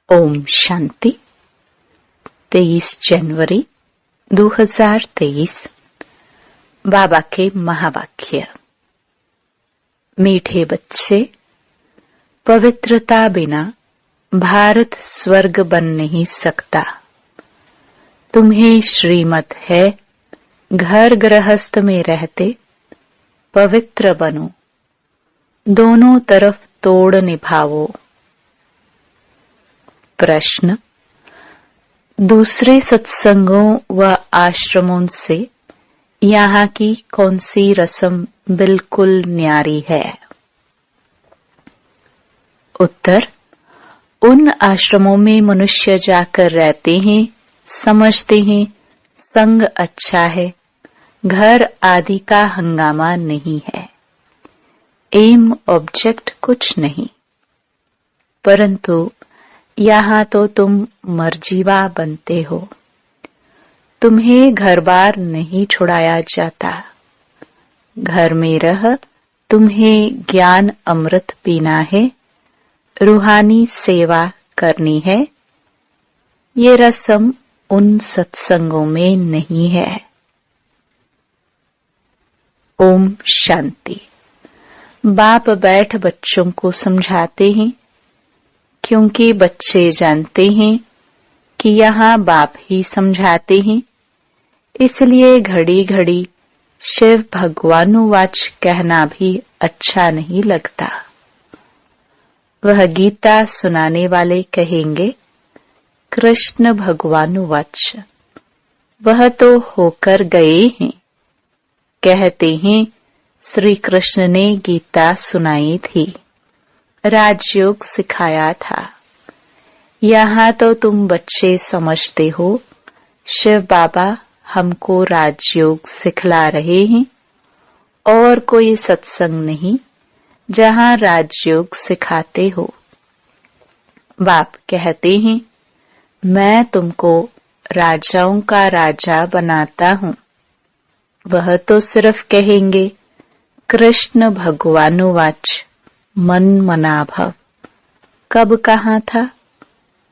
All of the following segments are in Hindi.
ओम शांति। 23 जनवरी 2023। बाबा के महावाक्य। मीठे बच्चे, पवित्रता बिना भारत स्वर्ग बन नहीं सकता। तुम्हें श्रीमत है, घर गृहस्थ में रहते पवित्र बनो, दोनों तरफ तोड़ निभाओ। प्रश्न। दूसरे सत्संगों व आश्रमों से यहाँ की कौन सी रस्म बिल्कुल न्यारी है? उत्तर। उन आश्रमों में मनुष्य जाकर रहते हैं, समझते हैं संग अच्छा है, घर आदि का हंगामा नहीं है, एम ऑब्जेक्ट कुछ नहीं। परंतु यहाँ तो तुम मर्जीवा बनते हो, तुम्हें घर बार नहीं छुड़ाया जाता। घर में रह तुम्हें ज्ञान अमृत पीना है, रूहानी सेवा करनी है। ये रस्म उन सत्संगों में नहीं है। ओम शांति। बाप बैठ बच्चों को समझाते हैं, क्योंकि बच्चे जानते हैं कि यहाँ बाप ही समझाते हैं, इसलिए घड़ी घड़ी शिव भगवानुवाच कहना भी अच्छा नहीं लगता। वह गीता सुनाने वाले कहेंगे कृष्ण भगवानुवाच, वह तो होकर गए हैं। कहते हैं श्री कृष्ण ने गीता सुनाई थी, राजयोग सिखाया था। यहाँ तो तुम बच्चे समझते हो शिव बाबा हमको राजयोग सिखला रहे हैं, और कोई सत्संग नहीं जहाँ राजयोग सिखाते हो। बाप कहते हैं मैं तुमको राजाओं का राजा बनाता हूँ। वह तो सिर्फ कहेंगे कृष्ण भगवानुवाच, मन मना भव। कब कहाँ था?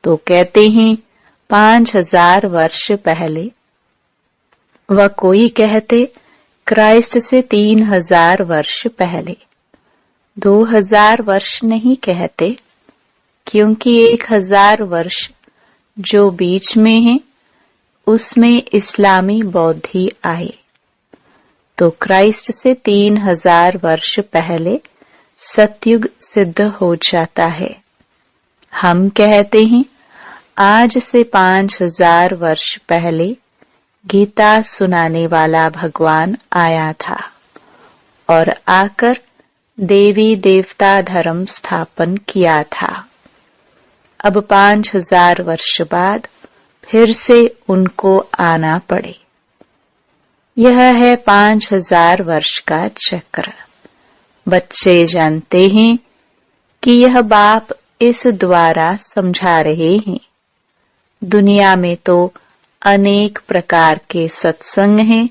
तो कहते हैं 5000 वर्ष पहले। वह कोई कहते क्राइस्ट से 3000 वर्ष पहले। 2000 वर्ष नहीं कहते, क्योंकि 1000 वर्ष जो बीच में है उसमें इस्लामी बौद्धि आए, तो क्राइस्ट से 3000 वर्ष पहले सतयुग सिद्ध हो जाता है। हम कहते हैं आज से 5000 वर्ष पहले गीता सुनाने वाला भगवान आया था और आकर देवी देवता धर्म स्थापन किया था। अब 5000 वर्ष बाद फिर से उनको आना पड़े। यह है 5000 वर्ष का चक्र। बच्चे जानते हैं कि यह बाप इस द्वारा समझा रहे हैं। दुनिया में तो अनेक प्रकार के सत्संग हैं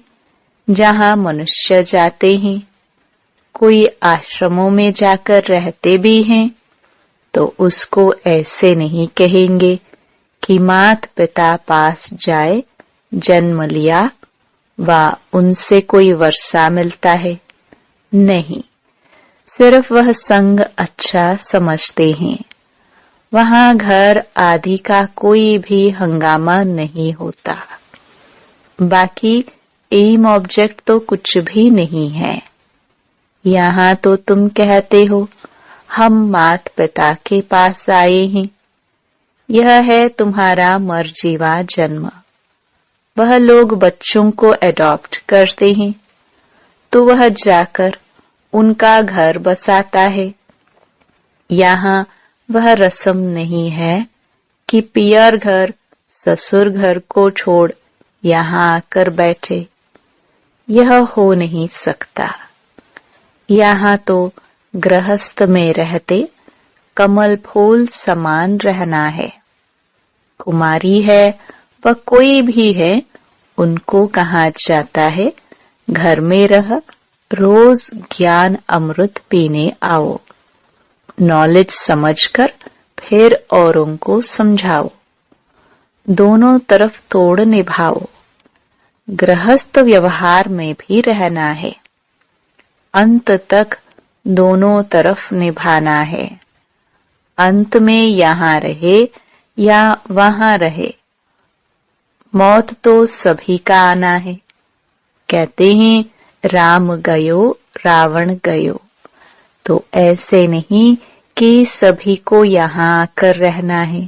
जहाँ मनुष्य जाते हैं। कोई आश्रमों में जाकर रहते भी हैं, तो उसको ऐसे नहीं कहेंगे कि मात पिता पास जाए जन्म लिया व उनसे कोई वर्षा मिलता है। नहीं, सिर्फ वह संग अच्छा समझते हैं। वहाँ घर आदि का कोई भी हंगामा नहीं होता। बाकी एम ऑब्जेक्ट तो कुछ भी नहीं है। यहाँ तो तुम कहते हो हम मात पिता के पास आए हैं। यह है तुम्हारा मर्जीवा जन्म। वह लोग बच्चों को एडॉप्ट करते हैं, तो वह जाकर उनका घर बसाता है। यहाँ वह रस्म नहीं है कि पियर घर ससुर घर को छोड़ यहाँ आकर बैठे। यह हो नहीं सकता। यहाँ तो गृहस्थ में रहते कमल फूल समान रहना है। कुमारी है वह कोई भी है, उनको कहा जाता है घर में रह रोज ज्ञान अमृत पीने आओ। नॉलेज समझकर फिर औरों को समझाओ। दोनों तरफ तोड़ निभाओ। गृहस्थ व्यवहार में भी रहना है। अंत तक दोनों तरफ निभाना है। अंत में यहाँ रहे या वहाँ रहे, मौत तो सभी का आना है। कहते हैं राम गयो रावण गयो, तो ऐसे नहीं कि सभी को यहाँ आकर रहना है।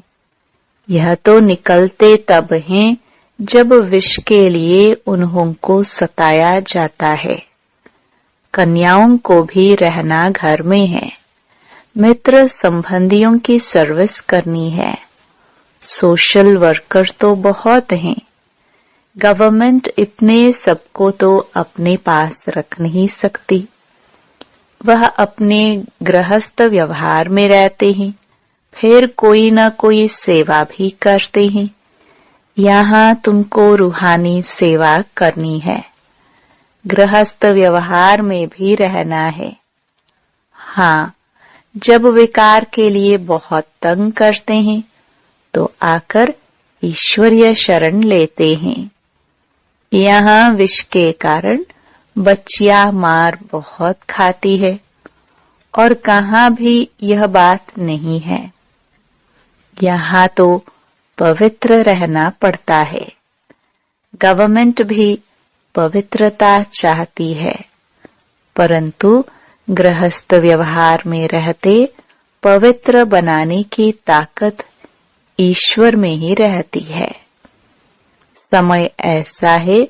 यह तो निकलते तब हैं जब विष के लिए उन्हों को सताया जाता है। कन्याओं को भी रहना घर में है। मित्र संबंधियों की सर्विस करनी है। सोशल वर्कर तो बहुत हैं। गवर्नमेंट इतने सबको तो अपने पास रख नहीं सकती। वह अपने गृहस्थ व्यवहार में रहते हैं, फिर कोई न कोई सेवा भी करते हैं। यहाँ तुमको रूहानी सेवा करनी है। गृहस्थ व्यवहार में भी रहना है। हाँ, जब विकार के लिए बहुत तंग करते हैं तो आकर ईश्वरीय शरण लेते हैं। यहाँ विष के कारण बच्चियां मार बहुत खाती है और कहाँ भी यह बात नहीं है। यहाँ तो पवित्र रहना पड़ता है। गवर्नमेंट भी पवित्रता चाहती है, परंतु गृहस्थ व्यवहार में रहते पवित्र बनाने की ताकत ईश्वर में ही रहती है। समय ऐसा है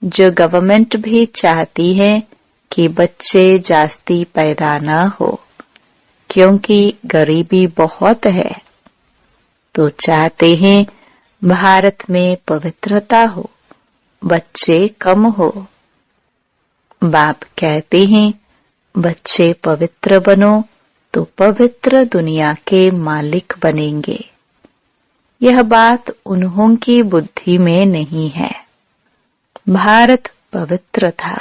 जो गवर्नमेंट भी चाहती है कि बच्चे जास्ती पैदा न हो, क्योंकि गरीबी बहुत है। तो चाहते हैं भारत में पवित्रता हो, बच्चे कम हो। बाप कहते हैं बच्चे पवित्र बनो तो पवित्र दुनिया के मालिक बनेंगे। यह बात उन्हों की बुद्धि में नहीं है। भारत पवित्र था,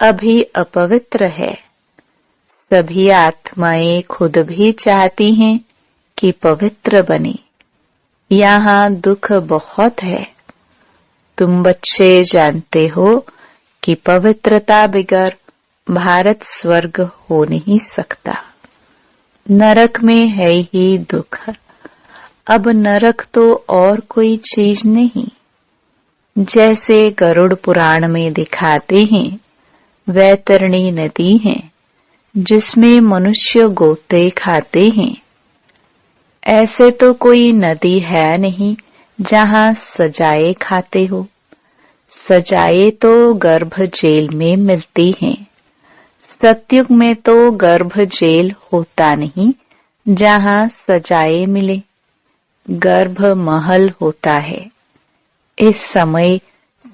अभी अपवित्र है। सभी आत्माएं खुद भी चाहती हैं कि पवित्र बने। यहाँ दुख बहुत है। तुम बच्चे जानते हो कि पवित्रता बिगर भारत स्वर्ग हो नहीं सकता। नरक में है ही दुख। अब नरक तो और कोई चीज नहीं। जैसे गरुड़ पुराण में दिखाते हैं, वैतरणी नदी है जिसमें मनुष्य गोते खाते हैं। ऐसे तो कोई नदी है नहीं जहाँ सजाए खाते हो। सजाए तो गर्भ जेल में मिलती हैं। सतयुग में तो गर्भ जेल होता नहीं जहाँ सजाए मिले। गर्भ महल होता है। इस समय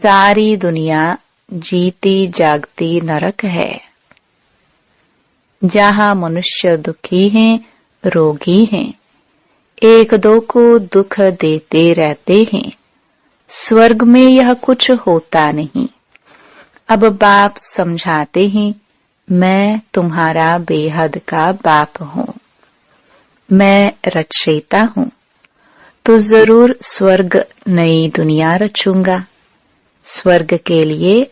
सारी दुनिया जीती जागती नरक है, जहाँ मनुष्य दुखी हैं, रोगी हैं, एक दो को दुख देते रहते हैं। स्वर्ग में यह कुछ होता नहीं। अब बाप समझाते हैं, मैं तुम्हारा बेहद का बाप हूँ, मैं रचयिता हूँ, तो जरूर स्वर्ग नई दुनिया रचूंगा। स्वर्ग के लिए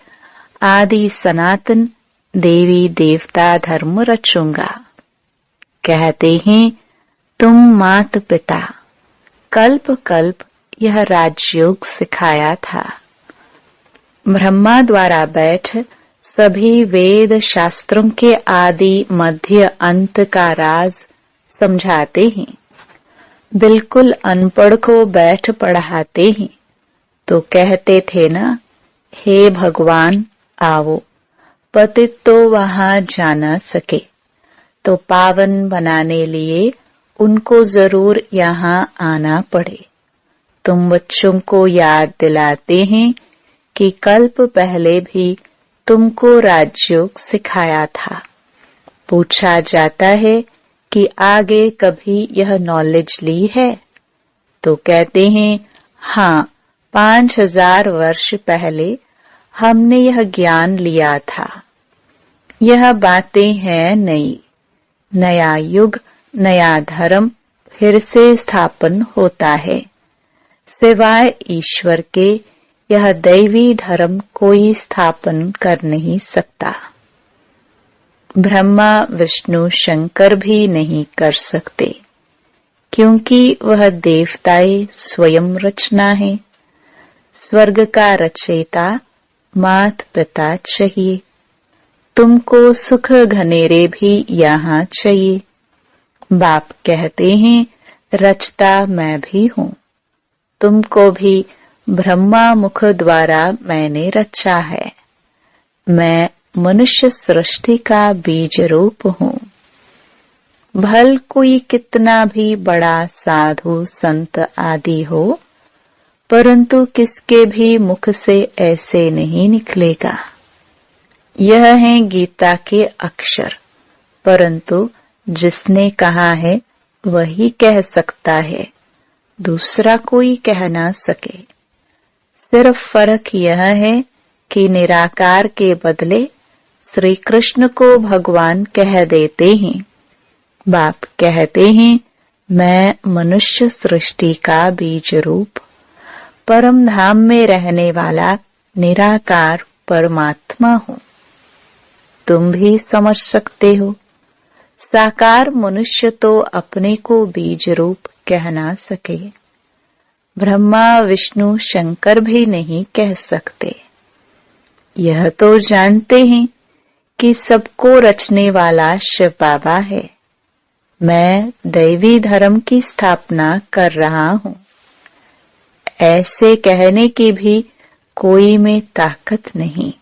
आदि सनातन देवी देवता धर्म रचूंगा। कहते हैं तुम मात पिता कल्प कल्प यह राजयोग सिखाया था। ब्रह्मा द्वारा बैठ सभी वेद शास्त्रों के आदि मध्य अंत का राज समझाते हैं। बिल्कुल अनपढ़ को बैठ पढ़ाते हैं तो कहते थे ना, हे भगवान आओ, पतित तो वहां जा न सके, तो पावन बनाने लिए उनको जरूर यहाँ आना पड़े। तुम बच्चों को याद दिलाते हैं कि कल्प पहले भी तुमको राजयोग सिखाया था। पूछा जाता है कि आगे कभी यह नॉलेज ली है? तो कहते हैं हाँ, 5000 वर्ष पहले हमने यह ज्ञान लिया था। यह बातें हैं नई। नया युग, नया धर्म, फिर से स्थापन होता है। सिवाय ईश्वर के यह दैवी धर्म कोई स्थापन कर नहीं सकता। ब्रह्मा विष्णु शंकर भी नहीं कर सकते, क्योंकि वह देवताएं स्वयं रचना है। स्वर्ग का रचयिता मात पिता चाहिए। तुमको सुख घनेरे भी यहाँ चाहिए। बाप कहते हैं रचता मैं भी हूँ। तुमको भी ब्रह्मा मुख द्वारा मैंने रचा है। मैं मनुष्य सृष्टि का बीज रूप हूँ। भल कोई कितना भी बड़ा साधु संत आदि हो, परंतु किसके भी मुख से ऐसे नहीं निकलेगा। यह है गीता के अक्षर, परंतु जिसने कहा है वही कह सकता है, दूसरा कोई कह ना सके। सिर्फ फर्क यह है कि निराकार के बदले श्री कृष्ण को भगवान कह देते हैं। बाप कहते हैं मैं मनुष्य सृष्टि का बीज रूप परम धाम में रहने वाला निराकार परमात्मा हूँ। तुम भी समझ सकते हो। साकार मनुष्य तो अपने को बीज रूप कह ना सके। ब्रह्मा विष्णु शंकर भी नहीं कह सकते। यह तो जानते हैं कि सबको रचने वाला शिव बाबा है। मैं दैवी धर्म की स्थापना कर रहा हूँ। ऐसे कहने की भी कोई में ताकत नहीं।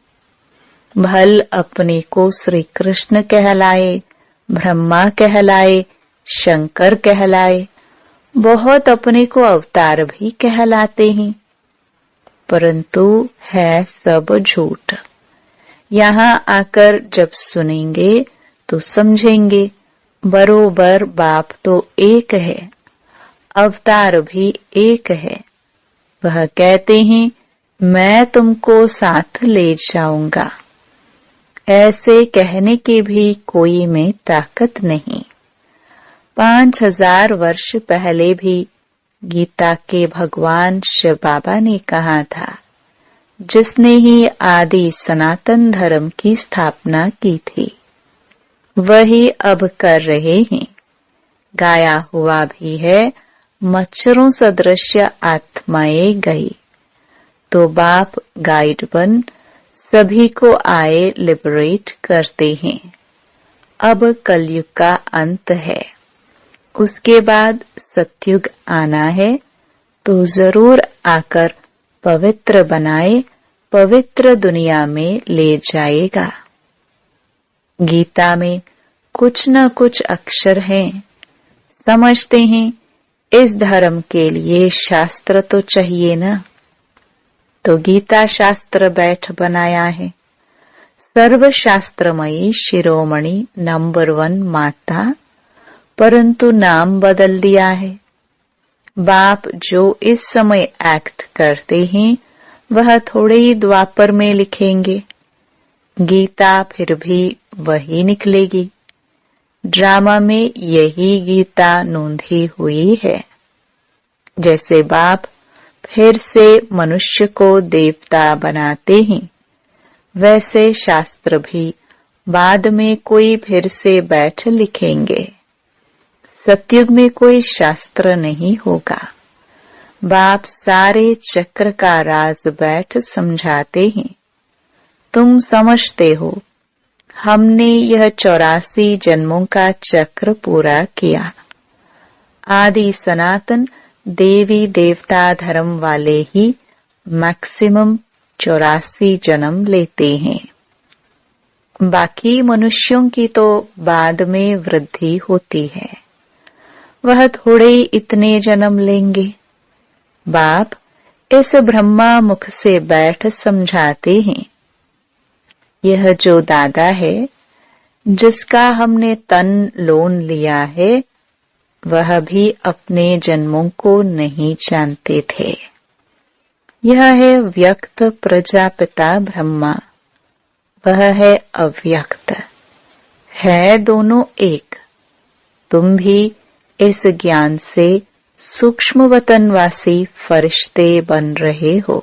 भल अपने को श्री कृष्ण कहलाए, ब्रह्मा कहलाए, शंकर कहलाए, बहुत अपने को अवतार भी कहलाते हैं, परंतु है सब झूठ। यहाँ आकर जब सुनेंगे तो समझेंगे बरोबर बाप तो एक है, अवतार भी एक है। वह कहते हैं मैं तुमको साथ ले जाऊंगा। ऐसे कहने की भी कोई में ताकत नहीं। 5000 वर्ष पहले भी गीता के भगवान शिव बाबा ने कहा था, जिसने ही आदि सनातन धर्म की स्थापना की थी, वही अब कर रहे हैं। गाया हुआ भी है, मच्छरों सदृश आत्माएं गई, तो बाप गाइड बन सभी को आए लिबरेट करते हैं। अब कलयुग का अंत है, उसके बाद सतयुग आना है, तो जरूर आकर पवित्र बनाए, पवित्र दुनिया में ले जाएगा। गीता में कुछ न कुछ अक्षर हैं। समझते हैं इस धर्म के लिए शास्त्र तो चाहिए ना, तो गीता शास्त्र बैठ बनाया है। सर्वशास्त्रमयी शिरोमणि नंबर 1 माता, परंतु नाम बदल दिया है। बाप जो इस समय एक्ट करते हैं वह थोड़े ही द्वापर में लिखेंगे। गीता फिर भी वही निकलेगी। ड्रामा में यही गीता नोंधी हुई है। जैसे बाप फिर से मनुष्य को देवता बनाते हैं, वैसे शास्त्र भी बाद में कोई फिर से बैठ लिखेंगे। सतयुग में कोई शास्त्र नहीं होगा। बाप सारे चक्र का राज बैठ समझाते हैं। तुम समझते हो हमने यह 84 जन्मों का चक्र पूरा किया। आदि सनातन देवी देवता धर्म वाले ही मैक्सिमम 84 जन्म लेते हैं। बाकी मनुष्यों की तो बाद में वृद्धि होती है, वह थोड़े ही इतने जन्म लेंगे। बाप इस ब्रह्मा मुख से बैठ समझाते हैं। यह जो दादा है जिसका हमने तन लोन लिया है, वह भी अपने जन्मों को नहीं जानते थे। यह है व्यक्त प्रजापिता ब्रह्मा, वह है अव्यक्त, है दोनों एक। तुम भी इस ज्ञान से सूक्ष्म वतनवासी फरिश्ते बन रहे हो।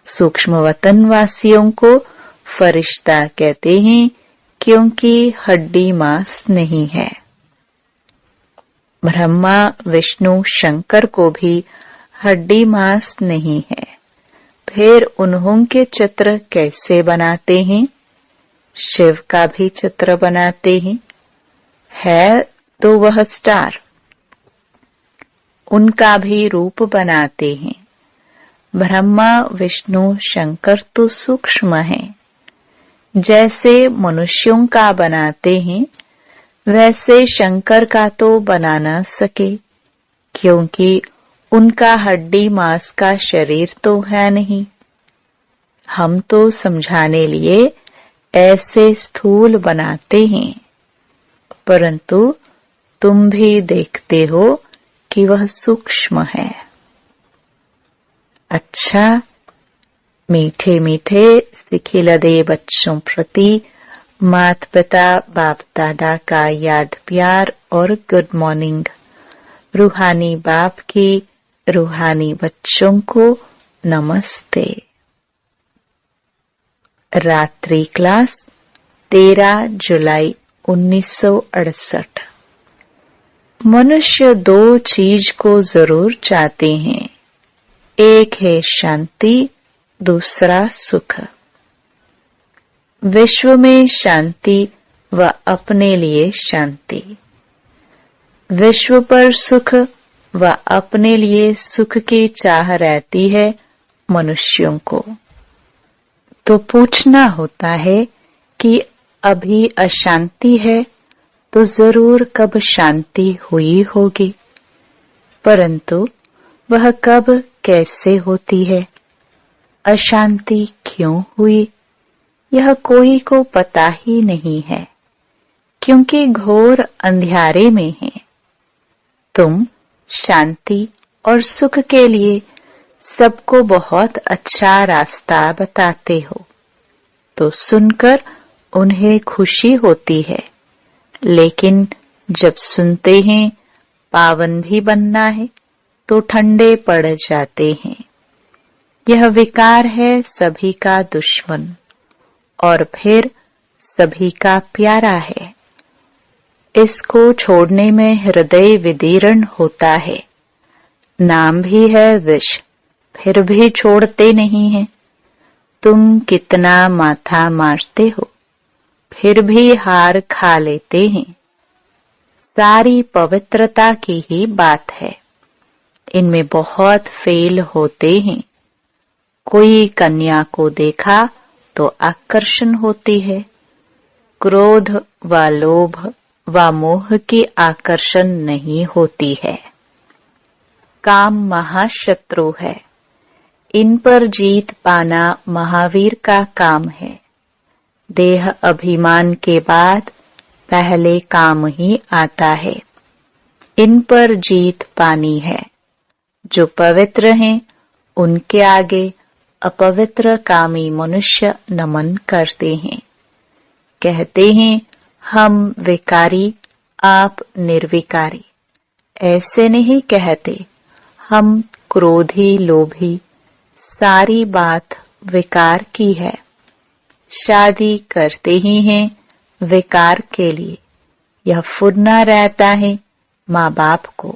सूक्ष्म वतनवासियों को फरिश्ता कहते हैं क्योंकि हड्डी मांस नहीं है। ब्रह्मा विष्णु शंकर को भी हड्डी मांस नहीं है, फिर उन्हों के चित्र कैसे बनाते हैं? शिव का भी चित्र बनाते हैं, है तो वह स्टार। उनका भी रूप बनाते हैं। ब्रह्मा विष्णु शंकर तो सूक्ष्म हैं। जैसे मनुष्यों का बनाते हैं वैसे शंकर का तो बना न सके, क्योंकि उनका हड्डी मांस का शरीर तो है नहीं। हम तो समझाने लिए ऐसे स्थूल बनाते हैं, परंतु तुम भी देखते हो कि वह सूक्ष्म है। अच्छा, मीठे मीठे सिखिलदे बच्चों प्रति माता पिता बाप दादा का याद प्यार और गुड मॉर्निंग। रूहानी बाप की रूहानी बच्चों को नमस्ते। रात्रि क्लास 13 जुलाई 1968। मनुष्य दो चीज को जरूर चाहते हैं, एक है शांति, दूसरा सुख। विश्व में शांति व अपने लिए शांति, विश्व पर सुख व अपने लिए सुख की चाह रहती है मनुष्यों को। तो पूछना होता है कि अभी अशांति है तो जरूर कब शांति हुई होगी, परंतु वह कब कैसे होती है, अशांति क्यों हुई, यह कोई को पता ही नहीं है, क्योंकि घोर अंधियारे में है। तुम शांति और सुख के लिए सबको बहुत अच्छा रास्ता बताते हो, तो सुनकर उन्हें खुशी होती है, लेकिन जब सुनते हैं पावन भी बनना है तो ठंडे पड़ जाते हैं। यह विकार है सभी का दुश्मन और फिर सभी का प्यारा है। इसको छोड़ने में हृदय विदीर्ण होता है। नाम भी है विष, फिर भी छोड़ते नहीं हैं। तुम कितना माथा मारते हो, फिर भी हार खा लेते हैं। सारी पवित्रता की ही बात है, इनमें बहुत फेल होते हैं। कोई कन्या को देखा तो आकर्षण होती है, क्रोध व लोभ व मोह की आकर्षण नहीं होती है। काम महाशत्रु है, इन पर जीत पाना महावीर का काम है। देह अभिमान के बाद पहले काम ही आता है, इन पर जीत पानी है। जो पवित्र हैं उनके आगे अपवित्र कामी मनुष्य नमन करते हैं। कहते हैं हम विकारी, आप निर्विकारी। ऐसे नहीं कहते, हम क्रोधी लोभी, सारी बात विकार की है। शादी करते ही हैं विकार के लिए, यह फुरना रहता है माँ बाप को।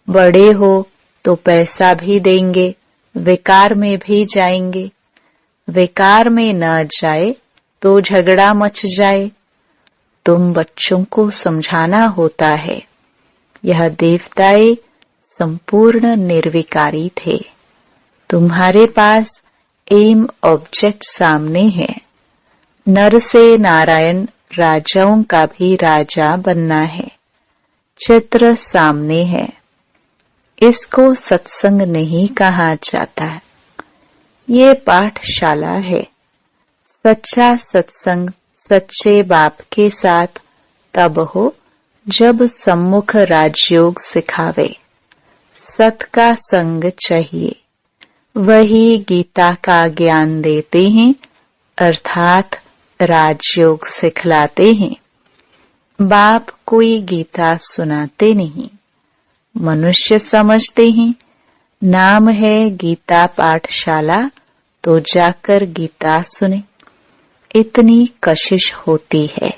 बड़े हो तो पैसा भी देंगे, विकार में भी जाएंगे। विकार में न जाए तो झगड़ा मच जाए। तुम बच्चों को समझाना होता है, यह देवताएं संपूर्ण निर्विकारी थे। तुम्हारे पास एम ऑब्जेक्ट सामने है। नर से नारायण राजाओं का भी राजा बनना है। चित्र सामने है, इसको सत्संग नहीं कहा जाता है, ये पाठशाला है। सच्चा सत्संग सच्चे बाप के साथ तब हो जब सम्मुख राजयोग सिखावे। सत का संग चाहिए, वही गीता का ज्ञान देते हैं, अर्थात राजयोग सिखलाते हैं। बाप कोई गीता सुनाते नहीं, मनुष्य समझते हैं नाम है गीता पाठशाला तो जाकर गीता सुने, इतनी कशिश होती है।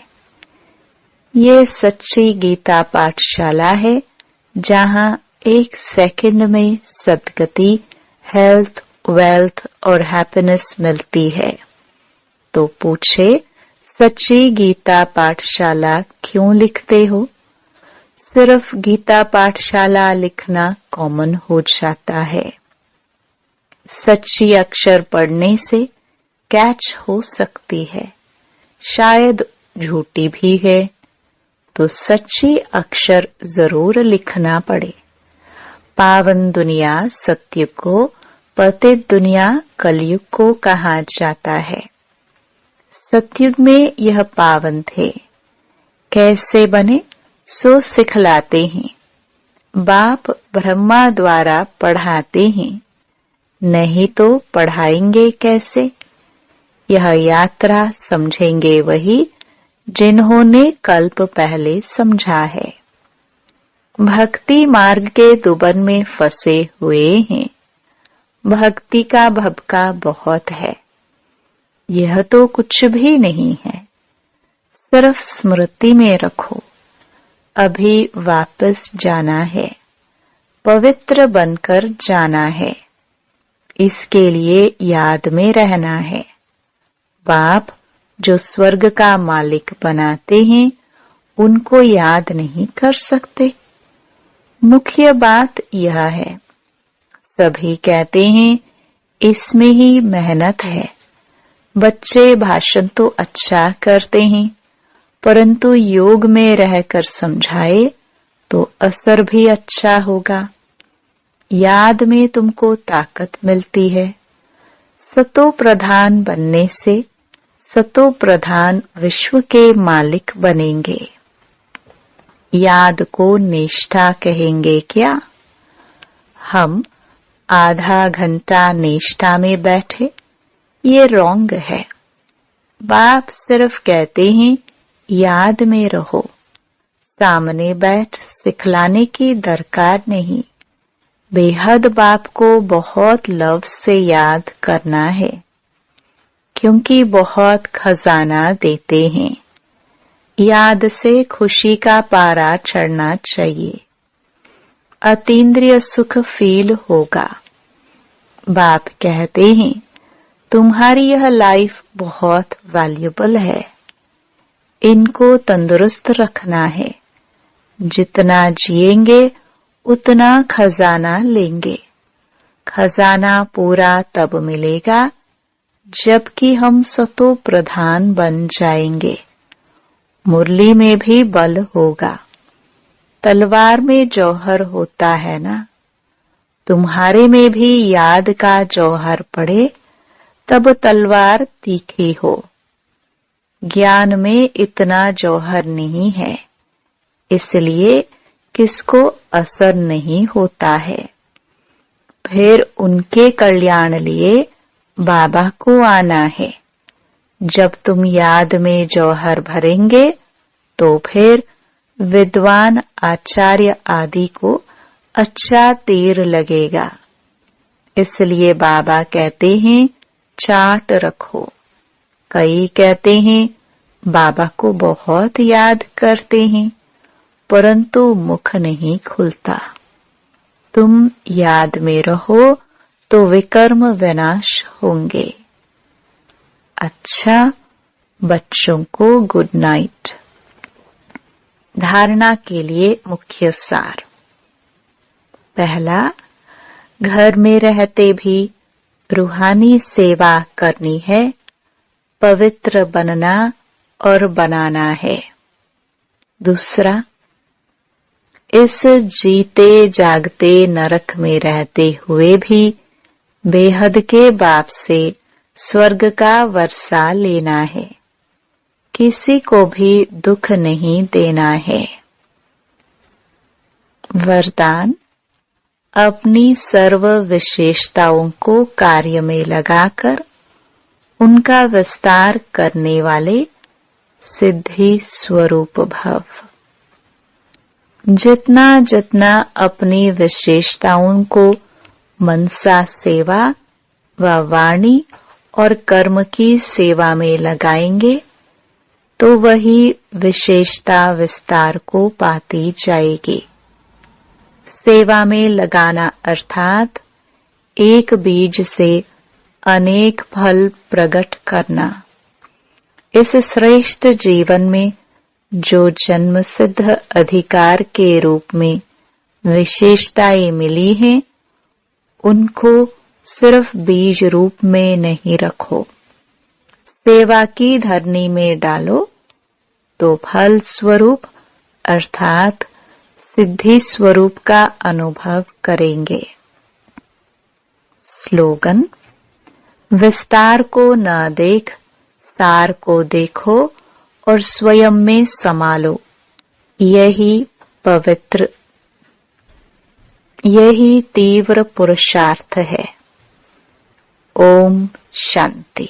ये सच्ची गीता पाठशाला है जहाँ 1 सेकंड में सद्गति, हेल्थ, वेल्थ और हैप्पीनेस मिलती है। तो पूछे, सच्ची गीता पाठशाला क्यों लिखते हो? सिर्फ गीता पाठशाला लिखना कॉमन हो जाता है। सच्ची अक्षर पढ़ने से कैच हो सकती है, शायद झूठी भी है, तो सच्ची अक्षर जरूर लिखना पड़े। पावन दुनिया सत्य को, पतित दुनिया कलयुग को कहा जाता है। सतयुग में यह पावन थे। कैसे बने सो सिखलाते हैं। बाप ब्रह्मा द्वारा पढ़ाते हैं, नहीं तो पढ़ाएंगे कैसे? यह यात्रा समझेंगे वही जिन्होंने कल्प पहले समझा है। भक्ति मार्ग के दुबन में फंसे हुए हैं। भक्ति का भभका बहुत है, यह तो कुछ भी नहीं है। सिर्फ स्मृति में रखो, अभी वापस जाना है, पवित्र बनकर जाना है। इसके लिए याद में रहना है। बाप जो स्वर्ग का मालिक बनाते हैं, उनको याद नहीं कर सकते। मुख्य बात यह है, सभी कहते हैं इसमें ही मेहनत है। बच्चे भाषण तो अच्छा करते हैं, परंतु योग में रहकर समझाए तो असर भी अच्छा होगा। याद में तुमको ताकत मिलती है। सतो प्रधान बनने से सतो प्रधान विश्व के मालिक बनेंगे। याद को निष्ठा कहेंगे क्या? हम आधा घंटा निष्ठा में बैठे, ये रॉन्ग है। बाप सिर्फ कहते हैं याद में रहो, सामने बैठ सिखलाने की दरकार नहीं। बेहद बाप को बहुत लव से याद करना है, क्योंकि बहुत खजाना देते हैं। याद से खुशी का पारा चढ़ना चाहिए, अतीन्द्रिय सुख फील होगा। बाप कहते हैं तुम्हारी यह लाइफ बहुत वैल्यूएबल है, इनको तंदुरुस्त रखना है। जितना जिएंगे उतना खजाना लेंगे। खजाना पूरा तब मिलेगा जबकि हम सतो प्रधान बन जाएंगे। मुरली में भी बल होगा। तलवार में जौहर होता है ना, तुम्हारे में भी याद का जौहर पड़े तब तलवार तीखी हो। ज्ञान में इतना जौहर नहीं है, इसलिए किसको असर नहीं होता है। फिर उनके कल्याण लिए बाबा को आना है। जब तुम याद में जौहर भरेंगे तो फिर विद्वान आचार्य आदि को अच्छा तीर लगेगा। इसलिए बाबा कहते हैं चाट रखो। कई कहते हैं बाबा को बहुत याद करते हैं, परंतु मुख नहीं खुलता। तुम याद में रहो तो विकर्म विनाश होंगे। अच्छा, बच्चों को गुड नाइट। धारणा के लिए मुख्य सार। पहला, घर में रहते भी रूहानी सेवा करनी है, पवित्र बनना और बनाना है। दूसरा, इस जीते जागते नरक में रहते हुए भी बेहद के बाप से स्वर्ग का वर्षा लेना है। किसी को भी दुख नहीं देना है। वरदान, अपनी सर्व विशेषताओं को कार्य में लगाकर उनका विस्तार करने वाले सिद्धि स्वरूप भव। जितना जितना अपनी विशेषताओं को मनसा सेवा व वाणी और कर्म की सेवा में लगाएंगे तो वही विशेषता विस्तार को पाती जाएगी। सेवा में लगाना अर्थात एक बीज से अनेक फल प्रकट करना। इस श्रेष्ठ जीवन में जो जन्म सिद्ध अधिकार के रूप में विशेषताएं मिली हैं, उनको सिर्फ बीज रूप में नहीं रखो, सेवा की धरनी में डालो तो फल स्वरूप अर्थात सिद्धि स्वरूप का अनुभव करेंगे। स्लोगन: विस्तार को न देख, सार को देखो और स्वयं में समालो। यही तीव्र पुरुषार्थ है। ओम शांति।